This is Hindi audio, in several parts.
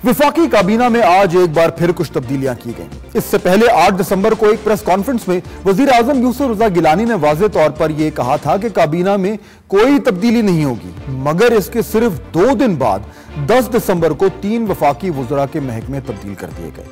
वफाकी काबीना में आज एक बार फिर कुछ तब्दीलियां की गईं। इससे पहले 8 दिसंबर को एक प्रेस कॉन्फ्रेंस में वजीर आजम यूसुफ रजा गिलानी ने वाज़ेह तौर पर यह कहा था कि काबीना में कोई तब्दीली नहीं होगी, मगर इसके सिर्फ 2 दिन बाद 10 दिसंबर को 3 वफाकी वुज़रा के महकमे तब्दील कर दिए गए।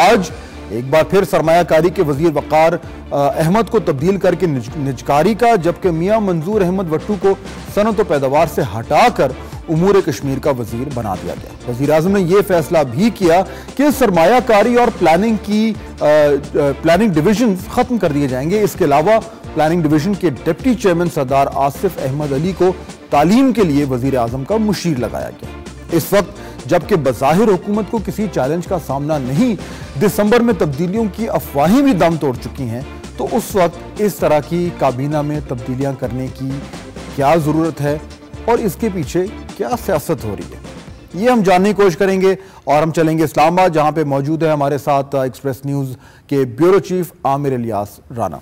आज एक बार फिर सरमायाकारी के वजीर वकार अहमद को तब्दील करके निजकारी का, जबकि मियां मंजूर अहमद वट्टू को सनत व पैदावार से हटाकर उमूर कश्मीर का वजीर बना दिया गया। वजीर आजम ने यह फैसला भी किया कि सरमायाकारी और प्लानिंग डिवीजन खत्म कर दिए जाएंगे। इसके अलावा प्लानिंग डिवीजन के डिप्टी चेयरमैन सरदार आसिफ अहमद अली को तालीम के लिए वजीर आजम का मुशीर लगाया गया। इस वक्त जबकि बज़ाहिर हुकूमत को किसी चैलेंज का सामना नहीं, दिसंबर में तब्दीलियों की अफवाहें भी दम तोड़ चुकी हैं, तो उस वक्त इस तरह की काबीना में तब्दीलियां करने की क्या जरूरत है और इसके पीछे क्या सियासत हो रही है, ये हम जानने की कोशिश करेंगे। और हम चलेंगे इस्लामाबाद, जहां पे मौजूद है हमारे साथ एक्सप्रेस न्यूज के ब्यूरो चीफ आमिर इलियास राना।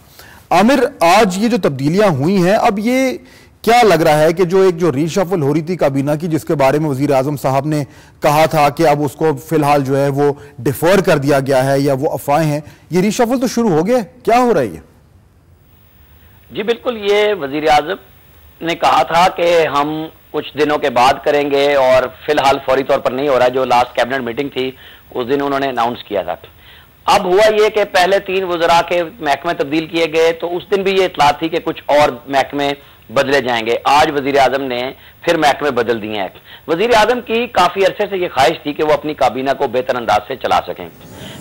आमिर, आज ये जो तब्दीलियां हुई हैं, अब ये क्या लग रहा है कि जो रीशफल हो रही थी काबीना की, जिसके बारे में वजीर आजम साहब ने कहा था कि अब उसको फिलहाल जो है वो डिफर कर दिया गया है या वो अफवाहें हैं, ये रीशफल तो शुरू हो गया, क्या हो रहा है ये? जी बिल्कुल, ये वजीर आजम ने कहा था कि हम कुछ दिनों के बाद करेंगे और फिलहाल फौरी तौर पर नहीं हो रहा। जो लास्ट कैबिनेट मीटिंग थी उस दिन उन्होंने अनाउंस किया था। अब हुआ ये कि पहले 3 वज़रा के महकमे तब्दील किए गए, तो उस दिन भी ये इतला थी कि कुछ और महकमे बदले जाएंगे। आज वजीर आजम ने फिर महकमे बदल दिए हैं। वजीर आजम की काफी अरसे से ये ख्वाहिश थी कि वो अपनी काबीना को बेहतर अंदाज से चला सकें,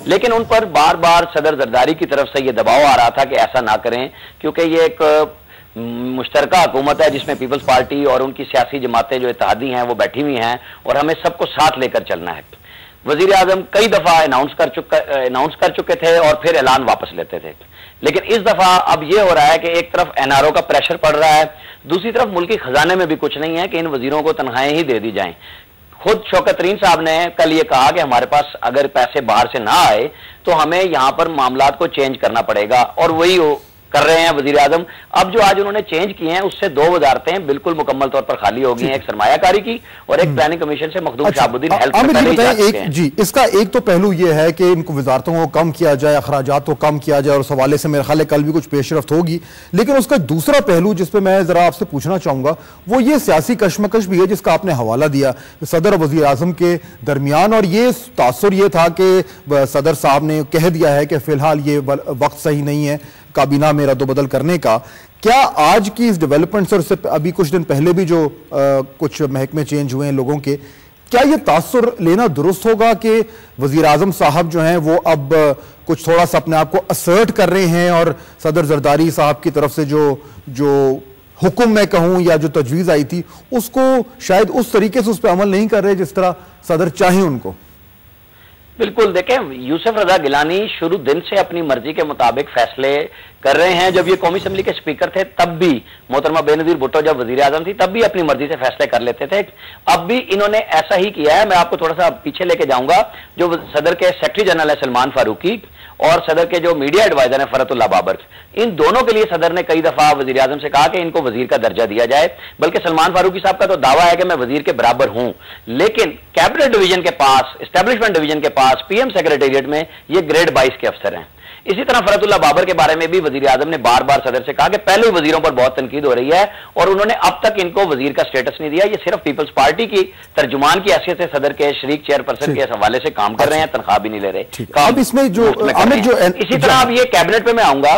लेकिन उन पर बार बार सदर जरदारी की तरफ से ये दबाव आ रहा था कि ऐसा ना करें, क्योंकि ये एक मुश्तरका हुकूमत है जिसमें पीपल्स पार्टी और उनकी सियासी जमातें जो इत्तेहादी हैं वो बैठी हुई हैं और हमें सबको साथ लेकर चलना है। वजीर आजम कई दफा अनाउंस कर चुके थे और फिर ऐलान वापस लेते थे, लेकिन इस दफा अब यह हो रहा है कि एक तरफ एनआरओ का प्रेशर पड़ रहा है, दूसरी तरफ मुल्की खजाने में भी कुछ नहीं है कि इन वजीरों को तनख्वाहें ही दे दी जाएं। खुद शौकत तरीन साहब ने कल ये कहा कि हमारे पास अगर पैसे बाहर से ना आए तो हमें यहां पर मामलात को चेंज करना पड़ेगा, और वही कर रहे हैं वजीर आजम। अब जो आज उन्होंने चेंज किए हैं उससे 2 वजारतें बिल्कुल मुकम्मल तौर पर खाली हो गई हैं, एक सरमायाकारी की और एक प्लानिंग कमीशन से मखदूम शाहबुद्दीन हेल्थ। जी, इसका एक तो पहलू यह है कि इनको वजारतों को कम किया जाए, अखराजात को कम किया जाए, और उस हवाले से मेरे ख्याल है कल भी कुछ पेशरफ्त होगी। लेकिन उसका दूसरा पहलू जिस पे मैं जरा आपसे पूछना चाहूंगा वो ये सियासी कशमकश भी है जिसका आपने हवाला दिया सदर और वजीर आजम के दरमियान, और ये तासुर ये था कि सदर साहब ने कह दिया है कि फिलहाल ये वक्त सही नहीं है काबीना में रद्दोबदल करने का। क्या आज की इस डेवलपमेंट से, और उससे अभी कुछ दिन पहले भी जो कुछ महकमे चेंज हुए हैं लोगों के, क्या ये तासुर लेना दुरुस्त होगा कि वजीर आजम साहब जो हैं वो अब कुछ थोड़ा सा अपने आप को असर्ट कर रहे हैं और सदर जरदारी साहब की तरफ से जो हुक्म मैं कहूं या जो तजवीज़ आई थी उसको शायद उस तरीके से उस पर अमल नहीं कर रहे जिस तरह सदर चाहे उनको? बिल्कुल, देखें, यूसुफ रजा गिलानी शुरू दिन से अपनी मर्जी के मुताबिक फैसले कर रहे हैं। जब ये कौमी असम्बली के स्पीकर थे तब भी, मोहतरमा बेनज़ीर भुट्टो जब वजीर आजम थी तब भी अपनी मर्जी से फैसले कर लेते थे। अब भी इन्होंने ऐसा ही किया है। मैं आपको थोड़ा सा पीछे लेके जाऊंगा। जो सदर के सेक्रेटरी जनरल है सलमान फारूकी और सदर के जो मीडिया एडवाइजर है फरतुल्ला बाबर, इन दोनों के लिए सदर ने कई दफा वजीर आजम से कहा कि इनको वजीर का दर्जा दिया जाए। बल्कि सलमान फारूकी साहब का तो दावा है कि मैं वजीर के बराबर हूं, लेकिन कैबिनेट डिवीजन के पास, एस्टेब्लिशमेंट डिवीजन के पास, पीएम सेक्रेटेरिएट में ये ग्रेड 22 के अफसर हैं। इसी तरह फरतुल्ला बाबर के बारे में भी वजीर आजम ने बार बार सदर से कहा कि पहले ही वजीरों पर बहुत तनकीद हो रही है और उन्होंने अब तक इनको वजीर का स्टेटस नहीं दिया। ये सिर्फ पीपल्स पार्टी की तर्जुमान की हैसियत से सदर के शरीक चेयरपर्सन के हवाले से काम कर रहे हैं, तनख्वाह भी नहीं ले रहे। अब इसमें इसी तरह अब ये कैबिनेट पे मैं आऊंगा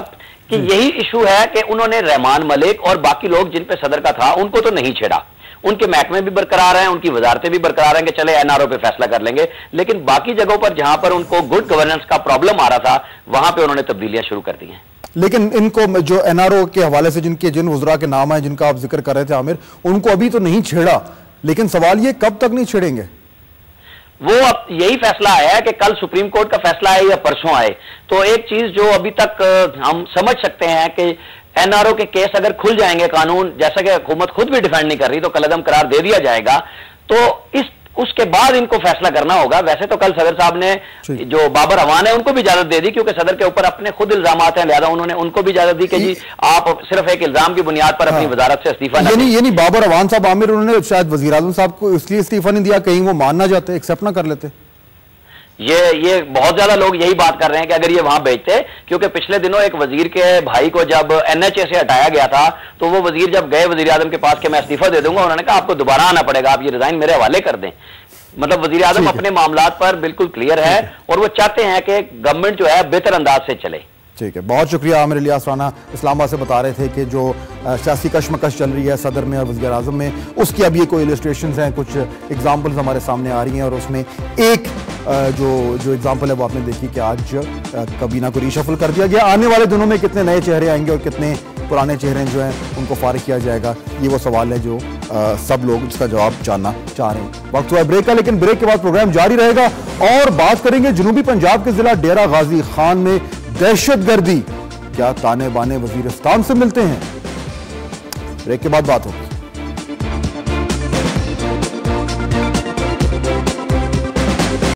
कि यही इशू है कि उन्होंने रहमान मलिक और बाकी लोग जिन पे सदर का था उनको तो नहीं छेड़ा, उनके महकमे भी बरकरार हैं, उनकी वजारतें भी बरकरार हैं कि चले एनआरओ पे फैसला कर लेंगे, लेकिन बाकी जगहों पर जहां पर उनको गुड गवर्नेंस का प्रॉब्लम आ रहा था वहां पे उन्होंने तब्दीलियां शुरू कर दी हैं। लेकिन इनको जो एनआरओ के हवाले से जिन वज़रा के नाम है जिनका आप जिक्र कर रहे थे आमिर, उनको अभी तो नहीं छेड़ा, लेकिन सवाल ये कब तक नहीं छेड़ेंगे? वो अब यही फैसला आया है कि कल सुप्रीम कोर्ट का फैसला आए या परसों आए, तो एक चीज जो अभी तक हम समझ सकते हैं कि एनआरओ के केस अगर खुल जाएंगे, कानून जैसा कि हुकूमत खुद भी डिफेंड नहीं कर रही, तो कलअदम करार दे दिया जाएगा, तो उसके बाद इनको फैसला करना होगा। वैसे तो कल सदर साहब ने जो बाबर अवान है उनको भी इजाजत दे दी, क्योंकि सदर के ऊपर अपने खुद इल्जामात हैं, लिहाजा उन्होंने उनको भी इजाजत दी कि जी आप सिर्फ एक इल्जाम की बुनियाद पर अपनी वजारत से इस्तीफा न दें। यानी बाबर अवान साहब आमिर, उन्होंने शायद वजीर आजम साहब को इसलिए इस्तीफा नहीं दिया, कहीं वो मान ना जाते, एक्सेप्ट ना कर लेते। ये बहुत ज्यादा लोग यही बात कर रहे हैं कि अगर ये वहां भेजते, क्योंकि पिछले दिनों एक वजीर के भाई को जब NHA से हटाया गया था तो वो वजीर जब गए वजीर आजम के पास कि मैं इस्तीफा दे दूंगा, उन्होंने कहा आपको दोबारा आना पड़ेगा, आप ये रिजाइन मेरे हवाले कर दें। मतलब वजीर आजम अपने मामलात पर बिल्कुल क्लियर है और वो चाहते हैं कि गवर्नमेंट जो है बेहतर अंदाज से चले। ठीक है, बहुत शुक्रिया। आमिर इलियास राना इस्लामाबाद से बता रहे थे कि जो सियासी कशमकश चल रही है सदर में और वज़ीर आज़म में, उसकी अब ये कोई इलस्ट्रेशंस हैं, कुछ एग्जांपल्स हमारे सामने आ रही हैं और उसमें एक जो एग्जांपल है वो आपने देखी कि आज काबीना को रीशफल कर दिया गया। आने वाले दिनों में कितने नए चेहरे आएंगे और कितने पुराने चेहरे जो हैं उनको फारिग किया जाएगा, ये वो सवाल है जो सब लोग इसका जवाब जानना चाह रहे हैं। वक्त हुआ ब्रेक का, लेकिन ब्रेक के बाद प्रोग्राम जारी रहेगा और बात करेंगे जनूबी पंजाब के जिला डेरा गाजी खान में दहशतगर्दी, क्या ताने बाने वजीरिस्तान से मिलते हैं? ब्रेक के बाद बात होगी।